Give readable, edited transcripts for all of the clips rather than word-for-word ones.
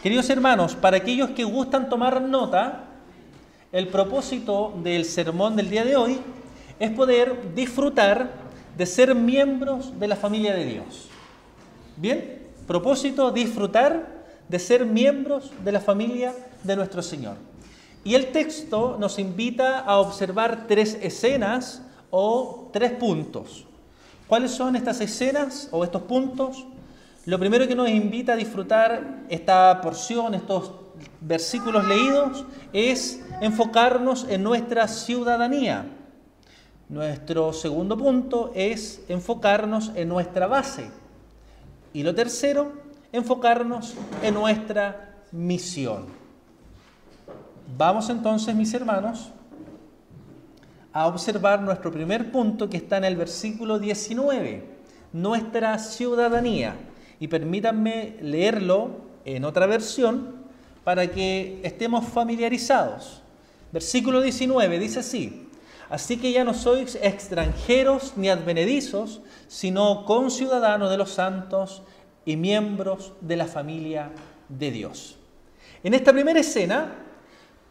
Queridos hermanos, para aquellos que gustan tomar nota, el propósito del sermón del día de hoy es poder disfrutar de ser miembros de la familia de Dios. Bien, propósito, disfrutar de ser miembros de la familia de nuestro Señor. Y el texto nos invita a observar 3 escenas o 3 puntos. ¿Cuáles son estas escenas o estos puntos? Lo primero que nos invita a disfrutar esta porción, estos versículos leídos, es enfocarnos en nuestra ciudadanía. Nuestro segundo punto es enfocarnos en nuestra base. Y lo tercero, enfocarnos en nuestra misión. Vamos entonces, mis hermanos, a observar nuestro primer punto que está en el versículo 19, nuestra ciudadanía. Y permítanme leerlo en otra versión para que estemos familiarizados. Versículo 19 dice así: así que ya no sois extranjeros ni advenedizos, sino conciudadanos de los santos y miembros de la familia de Dios. En esta primera escena,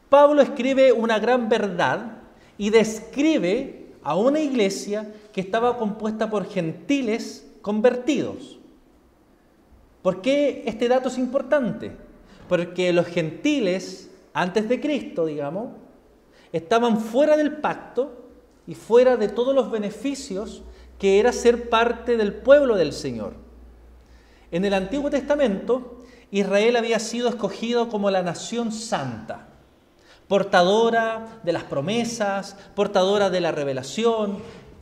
Pablo escribe una gran verdad y describe a una iglesia que estaba compuesta por gentiles convertidos. ¿Por qué este dato es importante? Porque los gentiles, antes de Cristo, digamos, estaban fuera del pacto y fuera de todos los beneficios que era ser parte del pueblo del Señor. En el Antiguo Testamento, Israel había sido escogido como la nación santa, portadora de las promesas, portadora de la revelación.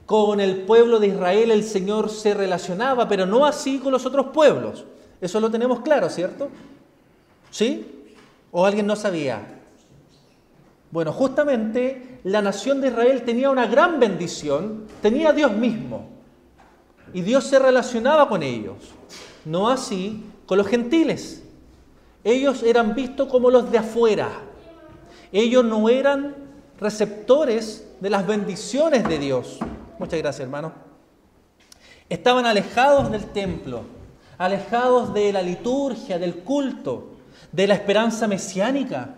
Con el pueblo de Israel el Señor se relacionaba, pero no así con los otros pueblos. Eso lo tenemos claro, ¿cierto? ¿Sí? ¿O alguien no sabía? Bueno, justamente la nación de Israel tenía una gran bendición, tenía a Dios mismo, y Dios se relacionaba con ellos. No así con los gentiles. Ellos eran vistos como los de afuera. Ellos no eran receptores de las bendiciones de Dios. Muchas gracias, hermano. Estaban alejados del templo, alejados de la liturgia, del culto, de la esperanza mesiánica.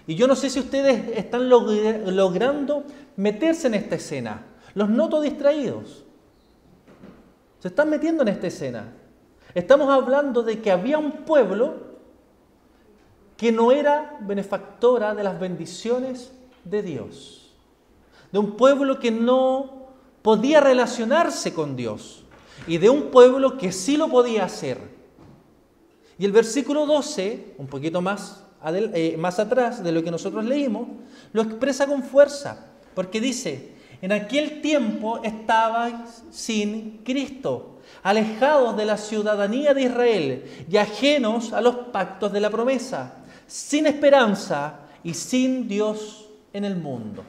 Y yo no sé si ustedes están logrando meterse en esta escena. Los noto distraídos. Se están metiendo en esta escena. Estamos hablando de que había un pueblo que no era benefactora de las bendiciones de Dios. De un pueblo que no podía relacionarse con Dios. Y de un pueblo que sí lo podía hacer. Y el versículo 12, un poquito más atrás de lo que nosotros leímos, lo expresa con fuerza, porque dice: en aquel tiempo estabais sin Cristo, alejados de la ciudadanía de Israel y ajenos a los pactos de la promesa, sin esperanza y sin Dios en el mundo.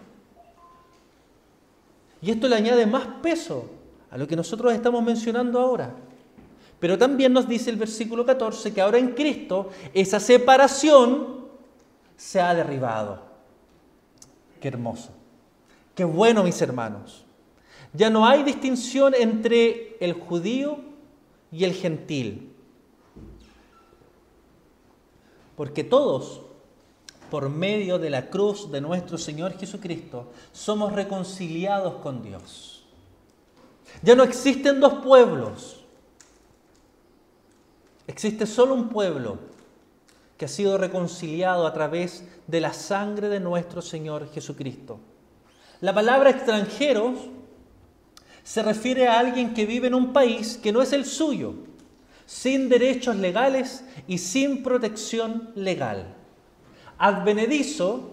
Y esto le añade más peso a lo que nosotros estamos mencionando ahora. Pero también nos dice el versículo 14 que ahora en Cristo esa separación se ha derribado. Qué hermoso. Qué bueno, mis hermanos. Ya no hay distinción entre el judío y el gentil. Porque todos, por medio de la cruz de nuestro Señor Jesucristo, somos reconciliados con Dios. Ya no existen dos pueblos. Existe solo un pueblo que ha sido reconciliado a través de la sangre de nuestro Señor Jesucristo. La palabra extranjeros se refiere a alguien que vive en un país que no es el suyo, sin derechos legales y sin protección legal. Advenedizo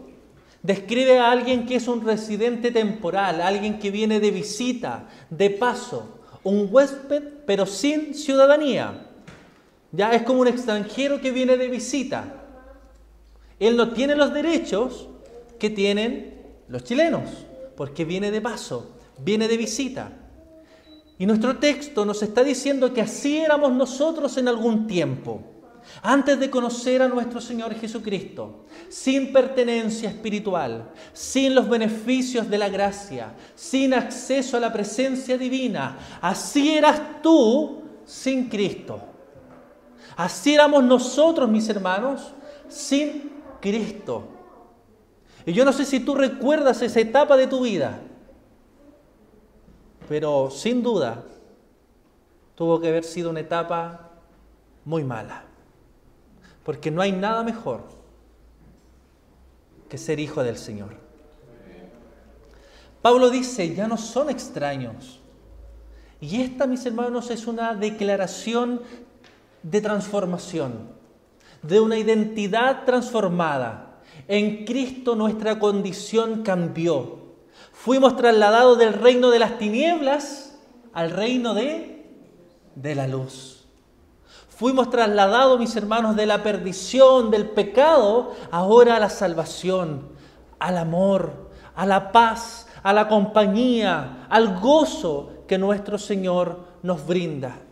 describe a alguien que es un residente temporal, alguien que viene de visita, de paso, un huésped pero sin ciudadanía. Ya es como un extranjero que viene de visita. Él no tiene los derechos que tienen los chilenos, porque viene de paso, viene de visita. Y nuestro texto nos está diciendo que así éramos nosotros en algún tiempo, antes de conocer a nuestro Señor Jesucristo, sin pertenencia espiritual, sin los beneficios de la gracia, sin acceso a la presencia divina. Así eras tú sin Cristo. Así éramos nosotros, mis hermanos, sin Cristo. Y yo no sé si tú recuerdas esa etapa de tu vida, pero sin duda tuvo que haber sido una etapa muy mala, porque no hay nada mejor que ser hijo del Señor. Pablo dice, ya no son extraños. Y esta, mis hermanos, es una declaración de transformación, de una identidad transformada. En Cristo nuestra condición cambió. Fuimos trasladados del reino de las tinieblas al reino de la luz. Fuimos trasladados, mis hermanos, de la perdición, del pecado, ahora a la salvación, al amor, a la paz, a la compañía, al gozo que nuestro Señor nos brinda.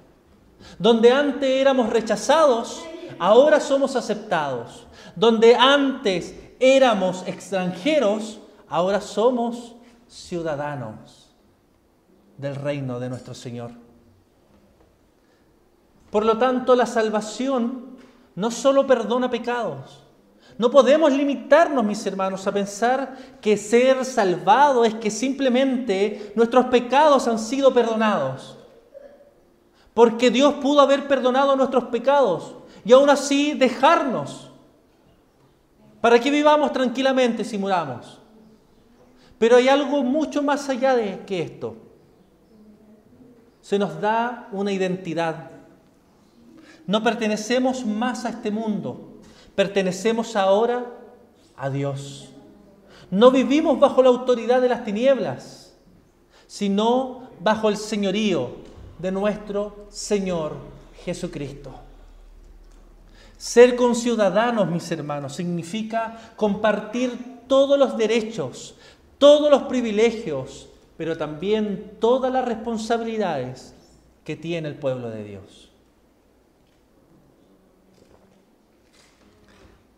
Donde antes éramos rechazados, ahora somos aceptados. Donde antes éramos extranjeros, ahora somos ciudadanos del reino de nuestro Señor. Por lo tanto, la salvación no solo perdona pecados. No podemos limitarnos, mis hermanos, a pensar que ser salvado es que simplemente nuestros pecados han sido perdonados. Porque Dios pudo haber perdonado nuestros pecados y aún así dejarnos para que vivamos tranquilamente si muramos. Pero hay algo mucho más allá de que esto. Se nos da una identidad. No pertenecemos más a este mundo. Pertenecemos ahora a Dios. No vivimos bajo la autoridad de las tinieblas, sino bajo el señorío de nuestro Señor Jesucristo. Ser conciudadanos, mis hermanos, significa compartir todos los derechos, todos los privilegios, pero también todas las responsabilidades que tiene el pueblo de Dios.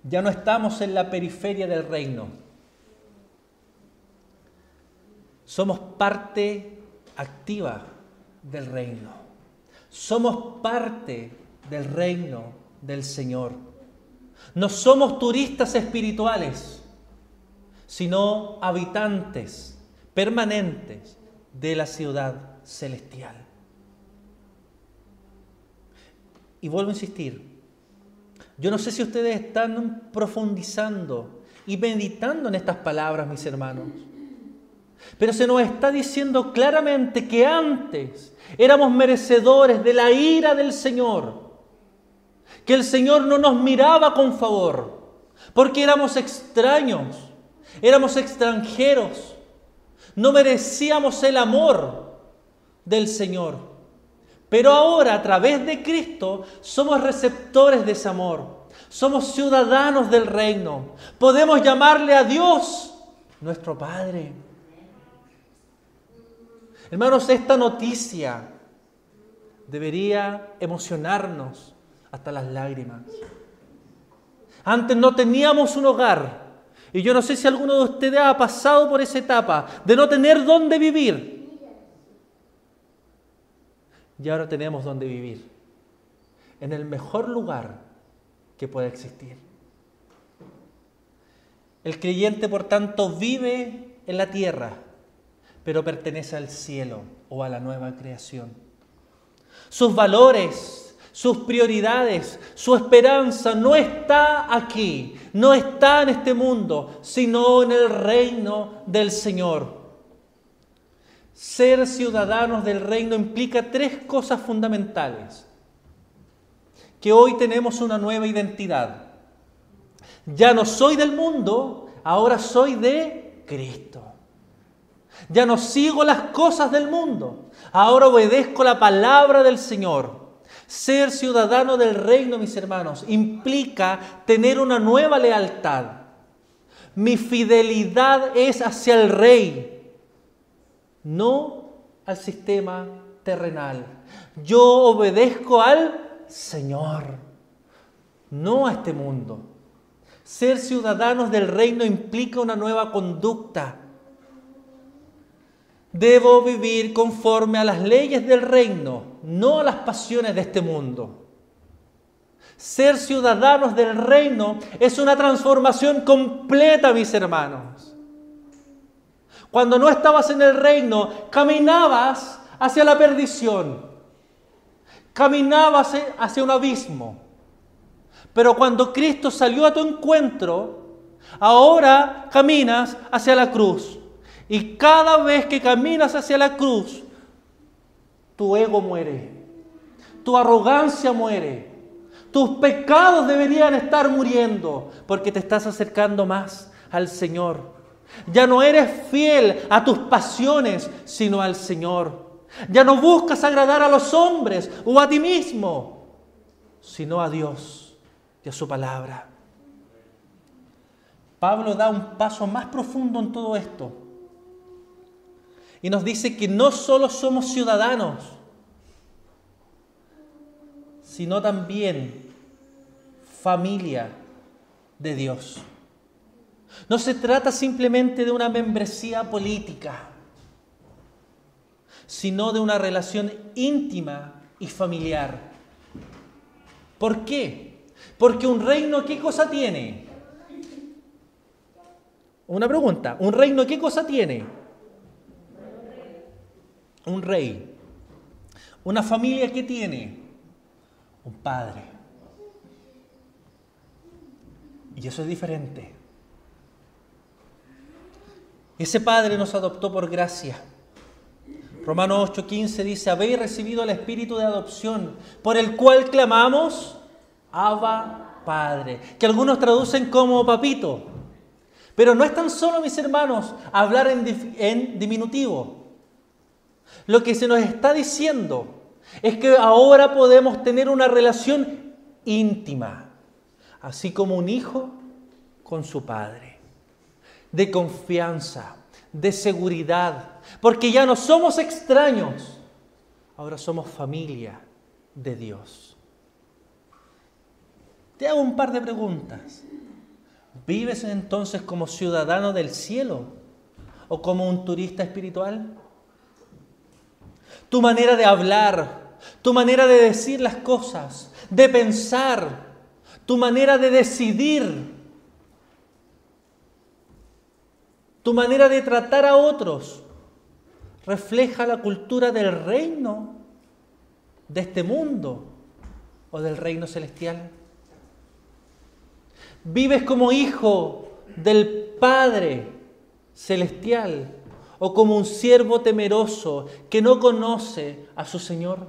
Ya no estamos en la periferia del reino. Somos parte activa del reino. Somos parte del reino del Señor. No somos turistas espirituales, sino habitantes permanentes de la ciudad celestial. Y vuelvo a insistir, yo no sé si ustedes están profundizando y meditando en estas palabras, mis hermanos, pero se nos está diciendo claramente que antes éramos merecedores de la ira del Señor, que el Señor no nos miraba con favor, porque éramos extraños, éramos extranjeros, no merecíamos el amor del Señor. Pero ahora, a través de Cristo, somos receptores de ese amor. Somos ciudadanos del reino. Podemos llamarle a Dios nuestro Padre. Hermanos, esta noticia debería emocionarnos hasta las lágrimas. Antes no teníamos un hogar. Y yo no sé si alguno de ustedes ha pasado por esa etapa de no tener dónde vivir. Y ahora tenemos donde vivir, en el mejor lugar que pueda existir. El creyente, por tanto, vive en la tierra, pero pertenece al cielo o a la nueva creación. Sus valores, sus prioridades, su esperanza no está aquí, no está en este mundo, sino en el reino del Señor. Ser ciudadanos del reino implica tres cosas fundamentales. Que hoy tenemos una nueva identidad. Ya no soy del mundo, ahora soy de Cristo. Ya no sigo las cosas del mundo, ahora obedezco la palabra del Señor. Ser ciudadano del reino, mis hermanos, implica tener una nueva lealtad. Mi fidelidad es hacia el Rey, no al sistema terrenal. Yo obedezco al Señor, no a este mundo. Ser ciudadanos del reino implica una nueva conducta. Debo vivir conforme a las leyes del reino, no a las pasiones de este mundo. Ser ciudadanos del reino es una transformación completa, mis hermanos. Cuando no estabas en el reino, caminabas hacia la perdición. Caminabas hacia un abismo. Pero cuando Cristo salió a tu encuentro, ahora caminas hacia la cruz. Y cada vez que caminas hacia la cruz, tu ego muere. Tu arrogancia muere. Tus pecados deberían estar muriendo porque te estás acercando más al Señor. Ya no eres fiel a tus pasiones, sino al Señor. Ya no buscas agradar a los hombres o a ti mismo, sino a Dios y a su palabra. Pablo da un paso más profundo en todo esto y nos dice que no solo somos ciudadanos, sino también familia de Dios. No se trata simplemente de una membresía política, sino de una relación íntima y familiar. ¿Por qué? Porque un reino, ¿qué cosa tiene? Una pregunta, ¿un reino qué cosa tiene? Un rey. ¿Una familia qué tiene? Un padre. Y eso es diferente. Ese Padre nos adoptó por gracia. Romanos 8:15 dice: habéis recibido el Espíritu de adopción, por el cual clamamos, Abba, Padre. Que algunos traducen como papito. Pero no es tan solo, mis hermanos, hablar en diminutivo. Lo que se nos está diciendo es que ahora podemos tener una relación íntima, así como un hijo con su padre. De confianza, de seguridad, porque ya no somos extraños, ahora somos familia de Dios. Te hago un par de preguntas. ¿Vives entonces como ciudadano del cielo o como un turista espiritual? Tu manera de hablar, tu manera de decir las cosas, de pensar, tu manera de decidir, tu manera de tratar a otros, ¿refleja la cultura del reino, de este mundo o del reino celestial? ¿Vives como hijo del Padre celestial o como un siervo temeroso que no conoce a su Señor?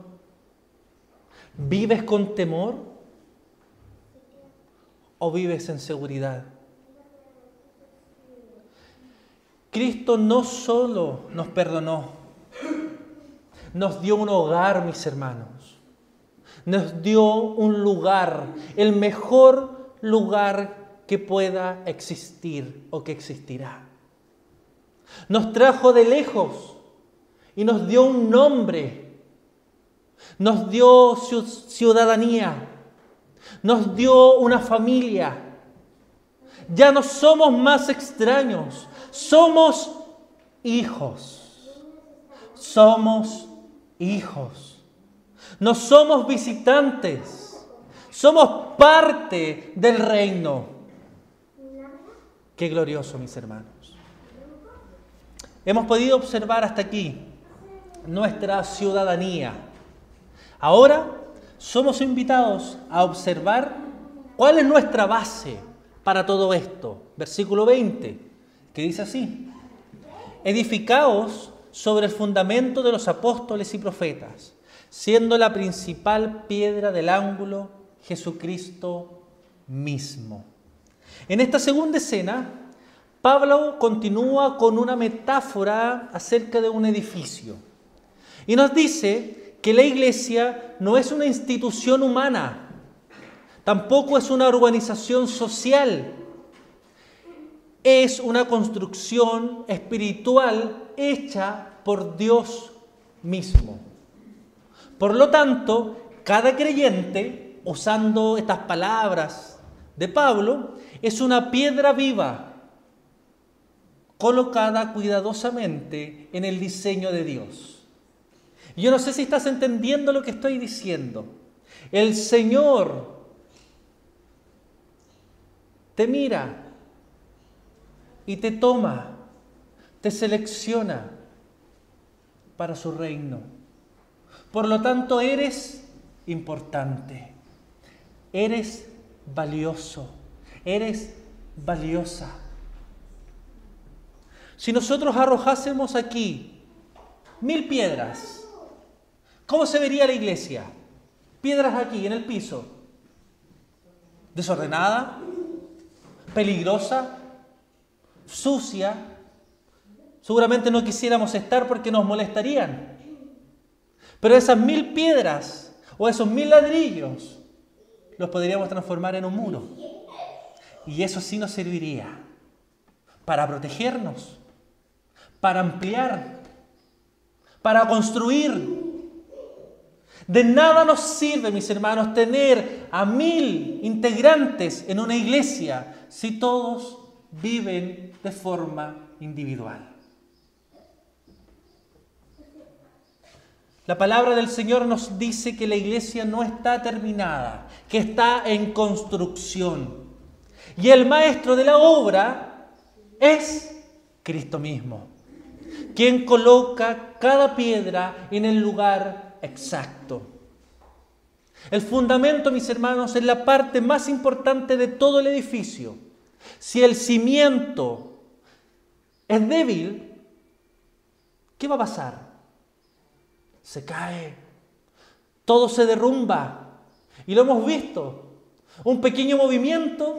¿Vives con temor o vives en seguridad? Cristo no solo nos perdonó, nos dio un hogar, mis hermanos. Nos dio un lugar, el mejor lugar que pueda existir o que existirá. Nos trajo de lejos y nos dio un nombre. Nos dio ciudadanía. Nos dio una familia. Ya no somos más extraños. Somos hijos. Somos hijos. No somos visitantes. Somos parte del reino. Qué glorioso, mis hermanos. Hemos podido observar hasta aquí nuestra ciudadanía. Ahora somos invitados a observar cuál es nuestra base para todo esto. Versículo 20. Que dice así: edificaos sobre el fundamento de los apóstoles y profetas, siendo la principal piedra del ángulo Jesucristo mismo. En esta segunda escena, Pablo continúa con una metáfora acerca de un edificio. Y nos dice que la iglesia no es una institución humana, tampoco es una organización social. Es una construcción espiritual hecha por Dios mismo. Por lo tanto, cada creyente, usando estas palabras de Pablo, es una piedra viva, colocada cuidadosamente en el diseño de Dios. Yo no sé si estás entendiendo lo que estoy diciendo. El Señor te mira y te toma, te selecciona para su reino. Por lo tanto, eres importante, eres valioso, eres valiosa. Si nosotros arrojásemos aquí 1000 piedras, ¿cómo se vería la iglesia? Piedras aquí en el piso. Desordenada, peligrosa, sucia. Seguramente no quisiéramos estar porque nos molestarían. Pero esas 1000 piedras o esos 1000 ladrillos los podríamos transformar en un muro. Y eso sí nos serviría para protegernos, para ampliar, para construir. De nada nos sirve, mis hermanos, tener a 1000 integrantes en una iglesia si todos viven de forma individual. La palabra del Señor nos dice que la iglesia no está terminada, que está en construcción. Y el maestro de la obra es Cristo mismo, quien coloca cada piedra en el lugar exacto. El fundamento, mis hermanos, es la parte más importante de todo el edificio. Si el cimiento es débil, ¿qué va a pasar? Se cae, todo se derrumba. Y lo hemos visto. Un pequeño movimiento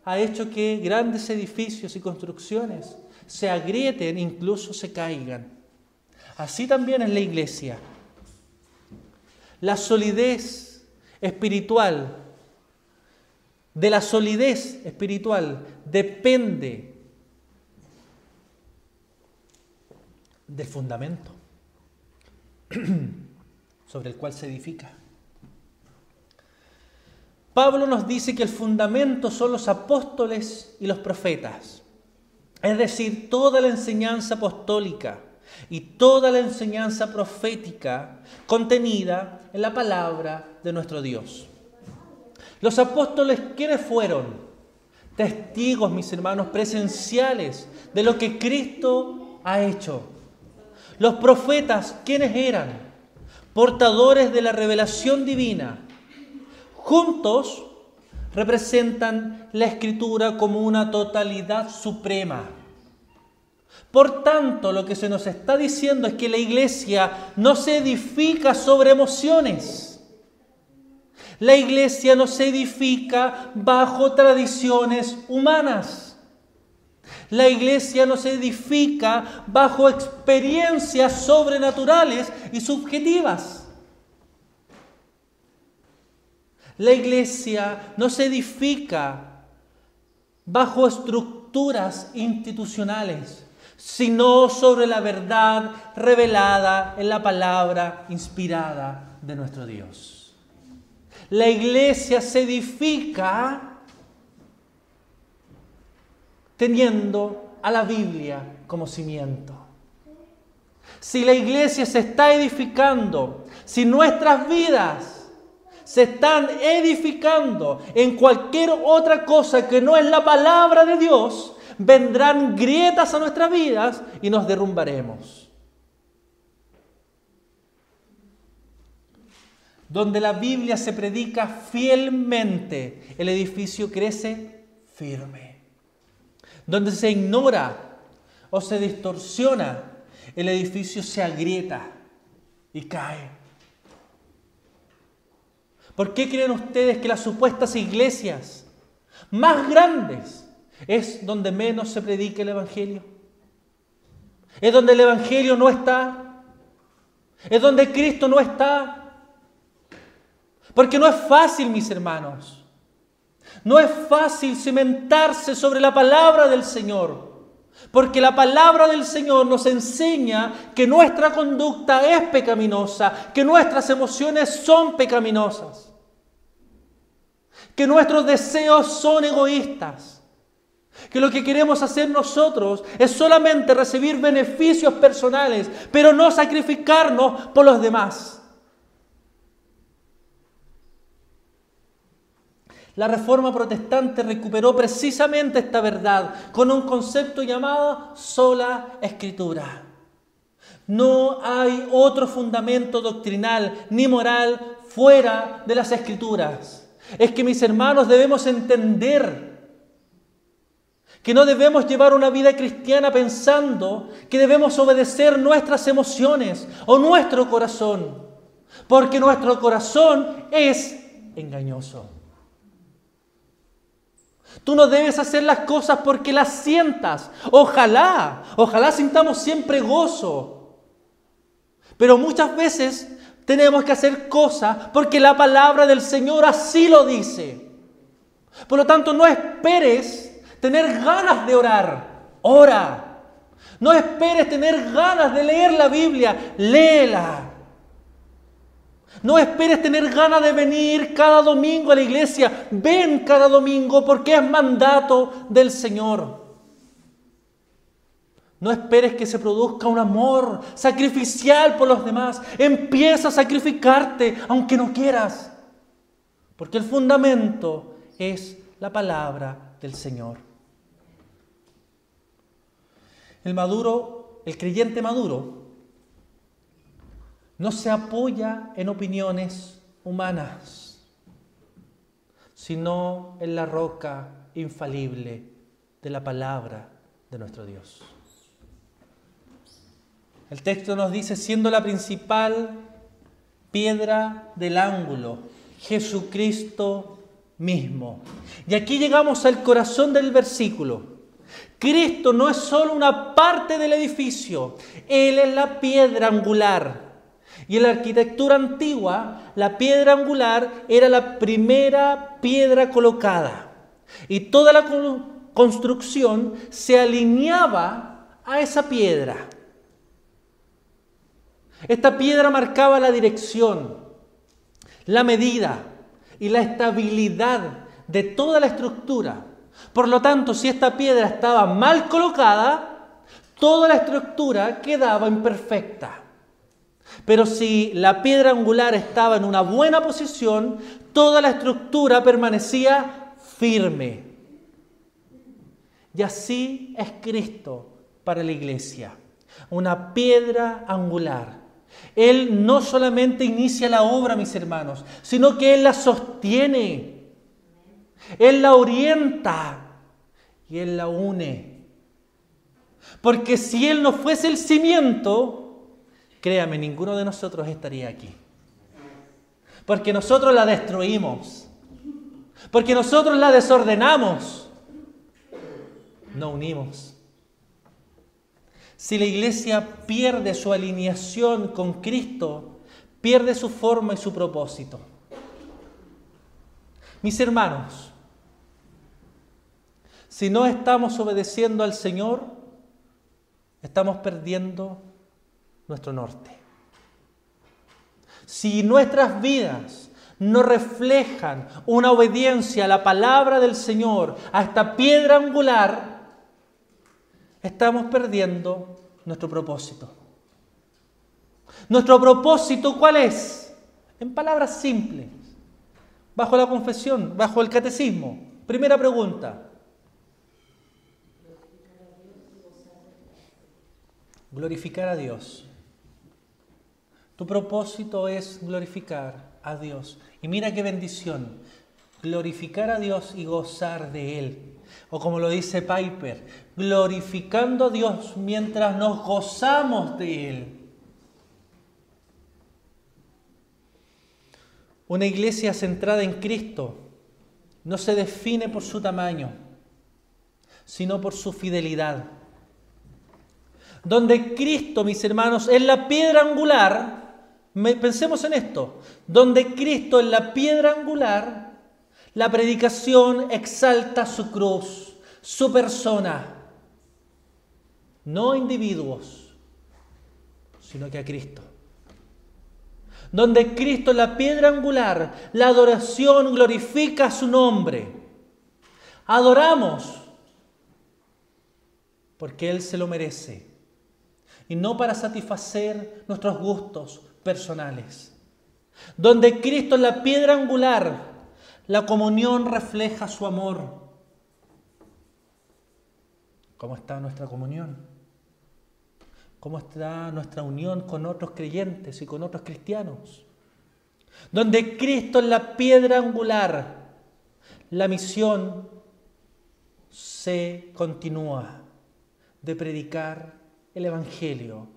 ha hecho que grandes edificios y construcciones se agrieten, incluso se caigan. Así también es la iglesia. La solidez espiritual, de la solidez espiritual depende del fundamento sobre el cual se edifica. Pablo nos dice que el fundamento son los apóstoles y los profetas, es decir, toda la enseñanza apostólica y toda la enseñanza profética contenida en la palabra de nuestro Dios. Los apóstoles, ¿quiénes fueron? Testigos, mis hermanos, presenciales de lo que Cristo ha hecho. Los profetas, ¿quiénes eran? Portadores de la revelación divina. Juntos representan la Escritura como una totalidad suprema. Por tanto, lo que se nos está diciendo es que la iglesia no se edifica sobre emociones. La iglesia no se edifica bajo tradiciones humanas. La iglesia no se edifica bajo experiencias sobrenaturales y subjetivas. La iglesia no se edifica bajo estructuras institucionales, sino sobre la verdad revelada en la palabra inspirada de nuestro Dios. La iglesia se edifica teniendo a la Biblia como cimiento. Si la iglesia se está edificando, si nuestras vidas se están edificando en cualquier otra cosa que no es la palabra de Dios, vendrán grietas a nuestras vidas y nos derrumbaremos. Donde la Biblia se predica fielmente, el edificio crece firme. Donde se ignora o se distorsiona, el edificio se agrieta y cae. ¿Por qué creen ustedes que las supuestas iglesias más grandes es donde menos se predica el Evangelio? Es donde el Evangelio no está. Es donde Cristo no está. Porque no es fácil, mis hermanos. No es fácil cimentarse sobre la palabra del Señor. Porque la palabra del Señor nos enseña que nuestra conducta es pecaminosa, que nuestras emociones son pecaminosas, que nuestros deseos son egoístas, que lo que queremos hacer nosotros es solamente recibir beneficios personales, pero no sacrificarnos por los demás. La Reforma Protestante recuperó precisamente esta verdad con un concepto llamado sola Escritura. No hay otro fundamento doctrinal ni moral fuera de las Escrituras. Es que, mis hermanos, debemos entender que no debemos llevar una vida cristiana pensando que debemos obedecer nuestras emociones o nuestro corazón, porque nuestro corazón es engañoso. Tú no debes hacer las cosas porque las sientas. Ojalá sintamos siempre gozo. Pero muchas veces tenemos que hacer cosas porque la palabra del Señor así lo dice. Por lo tanto, no esperes tener ganas de orar. Ora. No esperes tener ganas de leer la Biblia. Léela. No esperes tener ganas de venir cada domingo a la iglesia. Ven cada domingo porque es mandato del Señor. No esperes que se produzca un amor sacrificial por los demás. Empieza a sacrificarte aunque no quieras. Porque el fundamento es la palabra del Señor. El creyente maduro, no se apoya en opiniones humanas, sino en la roca infalible de la palabra de nuestro Dios. El texto nos dice, siendo la principal piedra del ángulo, Jesucristo mismo. Y aquí llegamos al corazón del versículo. Cristo no es solo una parte del edificio, Él es la piedra angular. Y en la arquitectura antigua, la piedra angular era la primera piedra colocada. Y toda la construcción se alineaba a esa piedra. Esta piedra marcaba la dirección, la medida y la estabilidad de toda la estructura. Por lo tanto, si esta piedra estaba mal colocada, toda la estructura quedaba imperfecta. Pero si la piedra angular estaba en una buena posición, toda la estructura permanecía firme. Y así es Cristo para la iglesia, una piedra angular. Él no solamente inicia la obra, mis hermanos, sino que Él la sostiene, Él la orienta y Él la une. Porque si Él no fuese el cimiento, créame, ninguno de nosotros estaría aquí. Porque nosotros la destruimos. Porque nosotros la desordenamos. No unimos. Si la iglesia pierde su alineación con Cristo, pierde su forma y su propósito. Mis hermanos, si no estamos obedeciendo al Señor, estamos perdiendo nuestro norte. Si nuestras vidas no reflejan una obediencia a la palabra del Señor, a esta piedra angular, estamos perdiendo nuestro propósito. ¿Nuestro propósito cuál es? En palabras simples, bajo la confesión, bajo el catecismo. Primera pregunta. Glorificar a Dios. Tu propósito es glorificar a Dios. Y mira qué bendición. Glorificar a Dios y gozar de Él. O como lo dice Piper, glorificando a Dios mientras nos gozamos de Él. Una iglesia centrada en Cristo no se define por su tamaño, sino por su fidelidad. Donde Cristo, mis hermanos, es la piedra angular, pensemos en esto, donde Cristo es la piedra angular, la predicación exalta su cruz, su persona, no a individuos, sino que a Cristo. Donde Cristo es la piedra angular, la adoración glorifica su nombre. Adoramos porque Él se lo merece y no para satisfacer nuestros gustos personales. Donde Cristo es la piedra angular, La comunión refleja su amor. ¿Cómo está nuestra comunión? ¿Cómo está nuestra unión con otros creyentes y con otros cristianos? Donde Cristo es la piedra angular, la misión se continúa de predicar el Evangelio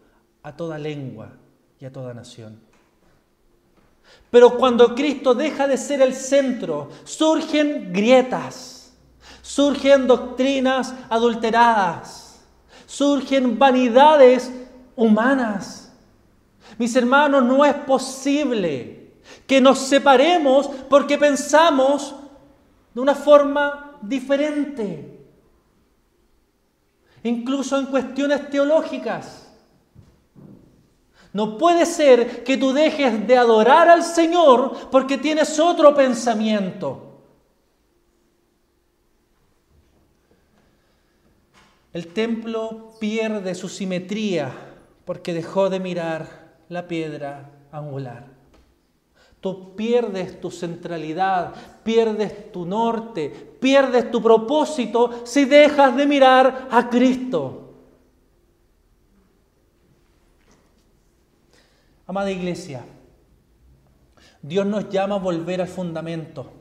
a toda lengua y a toda nación. Pero cuando Cristo deja de ser el centro, surgen grietas, surgen doctrinas adulteradas, surgen vanidades humanas. Mis hermanos, no es posible que nos separemos porque pensamos de una forma diferente, incluso en cuestiones teológicas. No puede ser que tú dejes de adorar al Señor porque tienes otro pensamiento. El templo pierde su simetría porque dejó de mirar la piedra angular. Tú pierdes tu centralidad, pierdes tu norte, pierdes tu propósito si dejas de mirar a Cristo. Amada iglesia, Dios nos llama a volver al fundamento,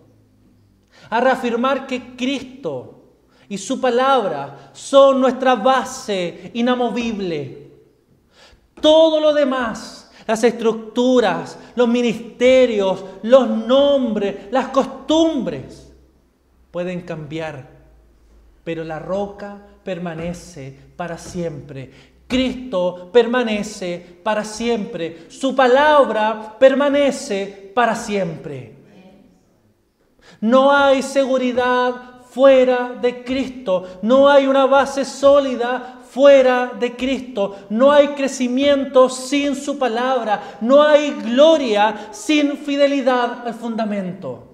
a reafirmar que Cristo y su palabra son nuestra base inamovible. Todo lo demás, las estructuras, los ministerios, los nombres, las costumbres, pueden cambiar, pero la roca permanece para siempre. Cristo permanece para siempre. Su palabra permanece para siempre. No hay seguridad fuera de Cristo. No hay una base sólida fuera de Cristo. No hay crecimiento sin su palabra. No hay gloria sin fidelidad al fundamento.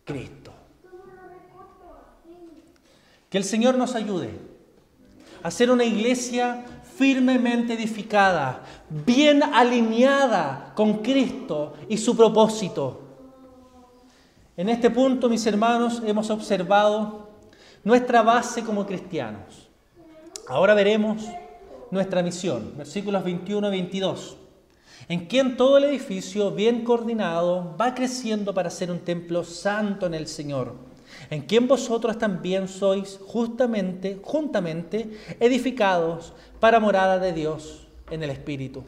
Cristo. Que el Señor nos ayude a ser una iglesia firmemente edificada, bien alineada con Cristo y su propósito. En este punto, mis hermanos, hemos observado nuestra base como cristianos. Ahora veremos nuestra misión, versículos 21 y 22, en quien todo el edificio, bien coordinado, va creciendo para ser un templo santo en el Señor, en quien vosotros también sois juntamente edificados para morada de Dios en el Espíritu.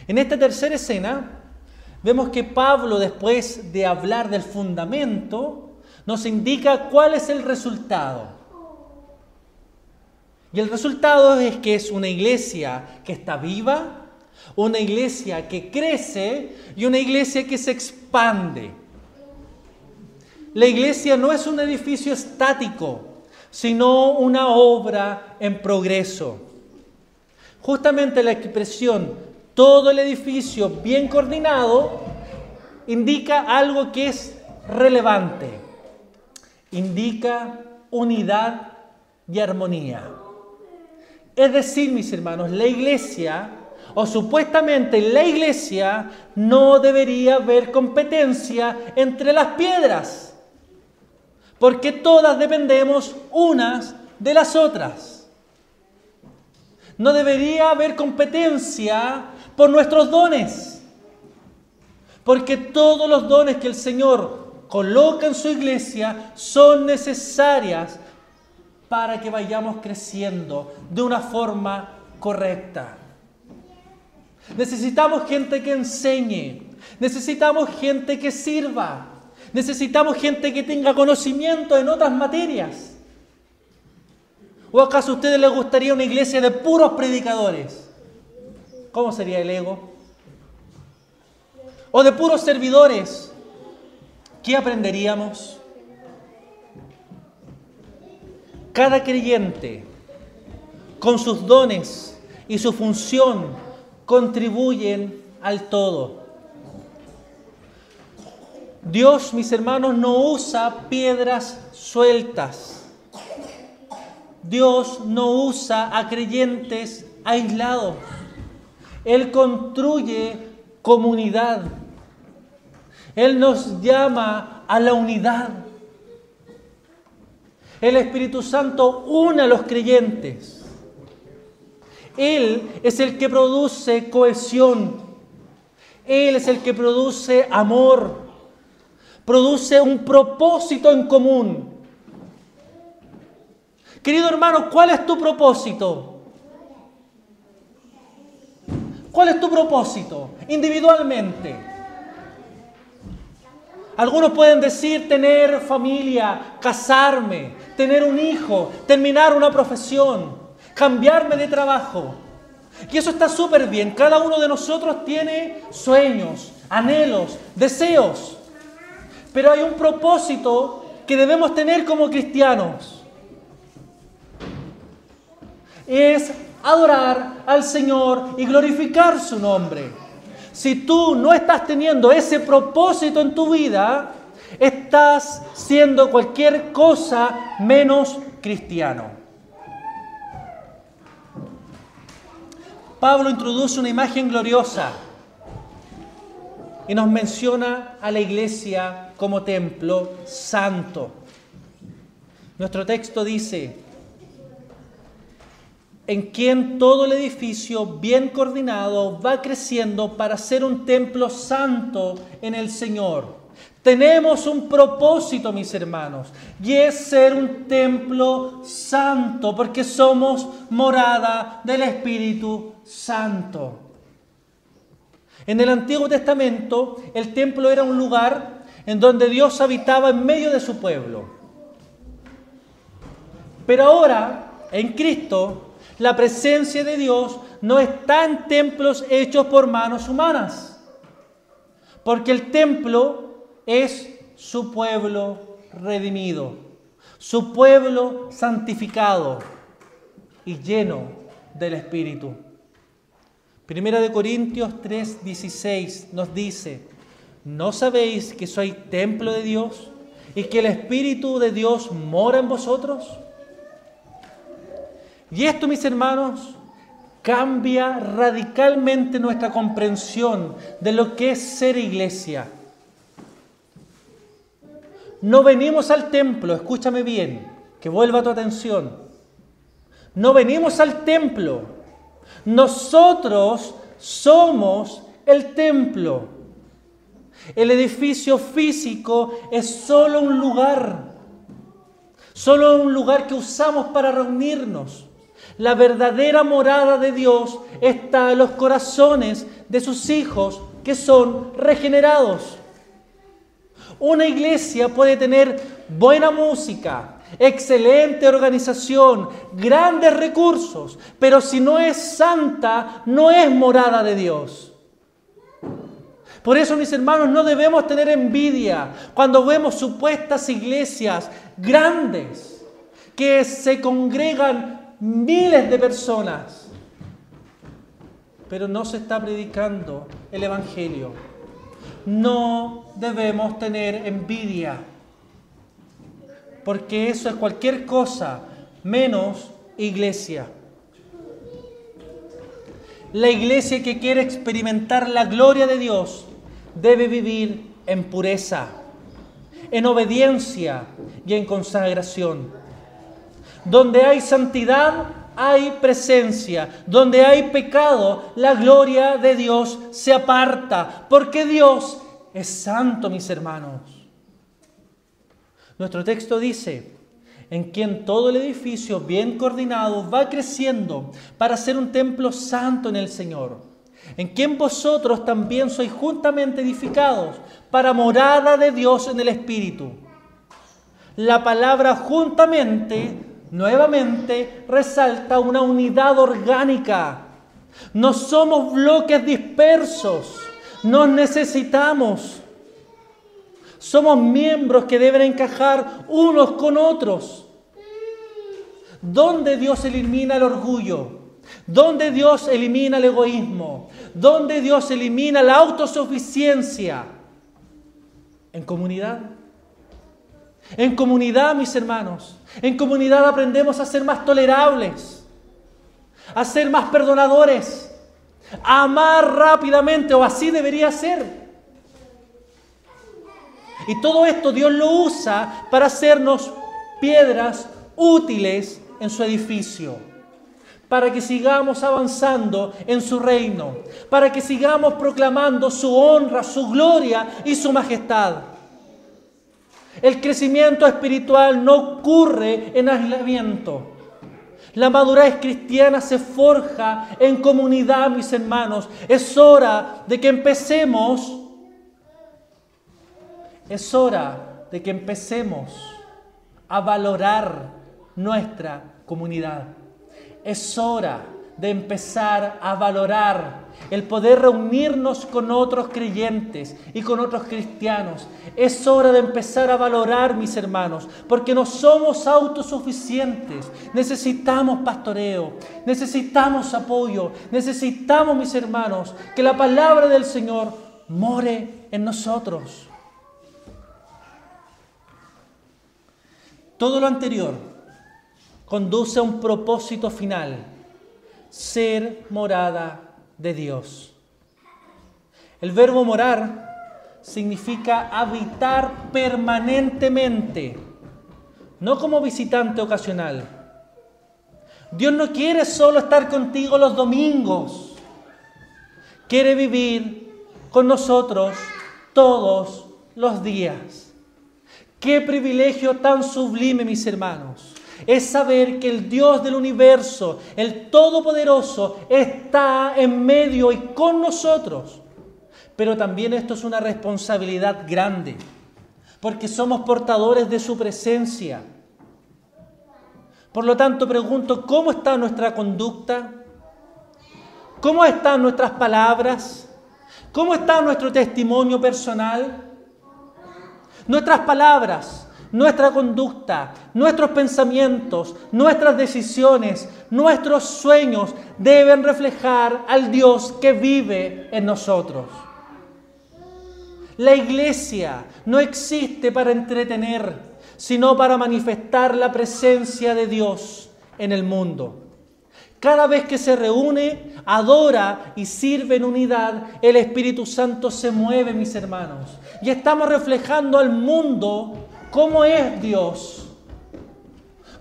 En esta tercera escena, vemos que Pablo, después de hablar del fundamento, nos indica cuál es el resultado. Y el resultado es que es una iglesia que está viva, una iglesia que crece y una iglesia que se expande. La iglesia no es un edificio estático, sino una obra en progreso. Justamente la expresión todo el edificio bien coordinado indica algo que es relevante. Indica unidad y armonía. Es decir, mis hermanos, la iglesia, o supuestamente la iglesia, no debería haber competencia entre las piedras, porque todas dependemos unas de las otras. No debería haber competencia por nuestros dones, porque todos los dones que el Señor coloca en su iglesia son necesarias para que vayamos creciendo de una forma correcta. Necesitamos gente que enseñe, necesitamos gente que sirva, necesitamos gente que tenga conocimiento en otras materias. ¿O acaso a ustedes les gustaría una iglesia de puros predicadores? ¿Cómo sería el ego? ¿O de puros servidores? ¿Qué aprenderíamos? Cada creyente, con sus dones y su función, contribuyen al todo. Dios, mis hermanos, no usa piedras sueltas. Dios no usa a creyentes aislados. Él construye comunidad. Él nos llama a la unidad. El Espíritu Santo une a los creyentes. Él es el que produce cohesión. Él es el que produce amor. Produce un propósito en común. Querido hermano, ¿cuál es tu propósito? ¿Cuál es tu propósito individualmente? Algunos pueden decir tener familia, casarme, tener un hijo, terminar una profesión, cambiarme de trabajo. Y eso está súper bien. Cada uno de nosotros tiene sueños, anhelos, deseos. Pero hay un propósito que debemos tener como cristianos. Es adorar al Señor y glorificar su nombre. Si tú no estás teniendo ese propósito en tu vida, estás siendo cualquier cosa menos cristiano. Pablo introduce una imagen gloriosa y nos menciona a la iglesia como templo santo. Nuestro texto dice: en quien todo el edificio bien coordinado va creciendo para ser un templo santo en el Señor. Tenemos un propósito, mis hermanos, y es ser un templo santo, porque somos morada del Espíritu Santo. En el Antiguo Testamento, el templo era un lugar en donde Dios habitaba en medio de su pueblo. Pero ahora, en Cristo, la presencia de Dios no está en templos hechos por manos humanas, porque el templo es su pueblo redimido, su pueblo santificado y lleno del Espíritu. Primera de Corintios 3:16 nos dice: ¿no sabéis que sois templo de Dios y que el Espíritu de Dios mora en vosotros? Y esto, mis hermanos, cambia radicalmente nuestra comprensión de lo que es ser iglesia. No venimos al templo, escúchame bien, que vuelva tu atención. No venimos al templo. Nosotros somos el templo. El edificio físico es solo un lugar que usamos para reunirnos. La verdadera morada de Dios está en los corazones de sus hijos que son regenerados. Una iglesia puede tener buena música, excelente organización, grandes recursos, pero si no es santa, no es morada de Dios. Por eso, mis hermanos, no debemos tener envidia cuando vemos supuestas iglesias grandes que se congregan miles de personas, pero no se está predicando el Evangelio. No debemos tener envidia, porque eso es cualquier cosa menos iglesia. La iglesia que quiere experimentar la gloria de Dios debe vivir en pureza, en obediencia y en consagración. Donde hay santidad, hay presencia. Donde hay pecado, la gloria de Dios se aparta, porque Dios es santo, mis hermanos. Nuestro texto dice: en quien todo el edificio bien coordinado va creciendo para ser un templo santo en el Señor, en quien vosotros también sois juntamente edificados para morada de Dios en el Espíritu. La palabra juntamente nuevamente resalta una unidad orgánica. No somos bloques dispersos, nos necesitamos. Somos miembros que deben encajar unos con otros. ¿Dónde Dios elimina el orgullo? ¿Dónde Dios elimina el egoísmo? ¿Dónde Dios elimina la autosuficiencia? En comunidad. En comunidad, mis hermanos. En comunidad aprendemos a ser más tolerables, a ser más perdonadores, a amar rápidamente, o así debería ser. Y todo esto Dios lo usa para hacernos piedras útiles en su edificio, para que sigamos avanzando en su reino, para que sigamos proclamando su honra, su gloria y su majestad. El crecimiento espiritual no ocurre en aislamiento. La madurez cristiana se forja en comunidad, mis hermanos. Es hora de que empecemos a valorar nuestra comunidad. Es hora de empezar a valorar el poder reunirnos con otros creyentes y con otros cristianos. Es hora de empezar a valorar, mis hermanos, porque no somos autosuficientes. Necesitamos pastoreo, necesitamos apoyo, necesitamos, mis hermanos, que la palabra del Señor more en nosotros. Todo lo anterior conduce a un propósito final: ser morada de Dios. El verbo morar significa habitar permanentemente, no como visitante ocasional. Dios no quiere solo estar contigo los domingos, quiere vivir con nosotros todos los días. ¡Qué privilegio tan sublime, mis hermanos! Es saber que el Dios del universo, el Todopoderoso, está en medio y con nosotros. Pero también esto es una responsabilidad grande, porque somos portadores de su presencia. Por lo tanto, pregunto, ¿cómo está nuestra conducta? ¿Cómo están nuestras palabras? ¿Cómo está nuestro testimonio personal? Nuestras palabras, nuestra conducta, nuestros pensamientos, nuestras decisiones, nuestros sueños deben reflejar al Dios que vive en nosotros. La iglesia no existe para entretener, sino para manifestar la presencia de Dios en el mundo. Cada vez que se reúne, adora y sirve en unidad, el Espíritu Santo se mueve, mis hermanos. Y estamos reflejando al mundo cómo es Dios.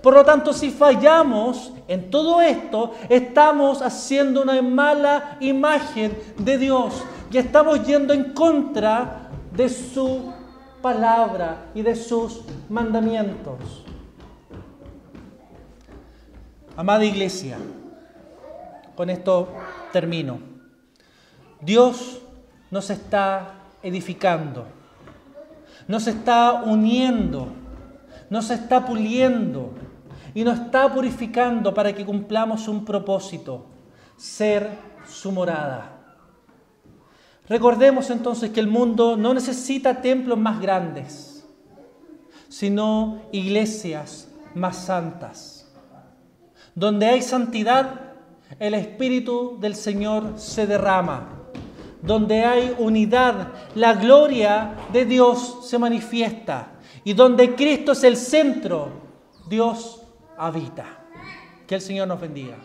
Por lo tanto, si fallamos en todo esto, estamos haciendo una mala imagen de Dios. Y estamos yendo en contra de su palabra y de sus mandamientos. Amada iglesia, con esto termino. Dios nos está edificando, nos está uniendo, nos está puliendo y nos está purificando para que cumplamos un propósito: ser su morada. Recordemos entonces que el mundo no necesita templos más grandes, sino iglesias más santas. Donde hay santidad, el Espíritu del Señor se derrama. Donde hay unidad, la gloria de Dios se manifiesta. Y donde Cristo es el centro, Dios habita. Que el Señor nos bendiga.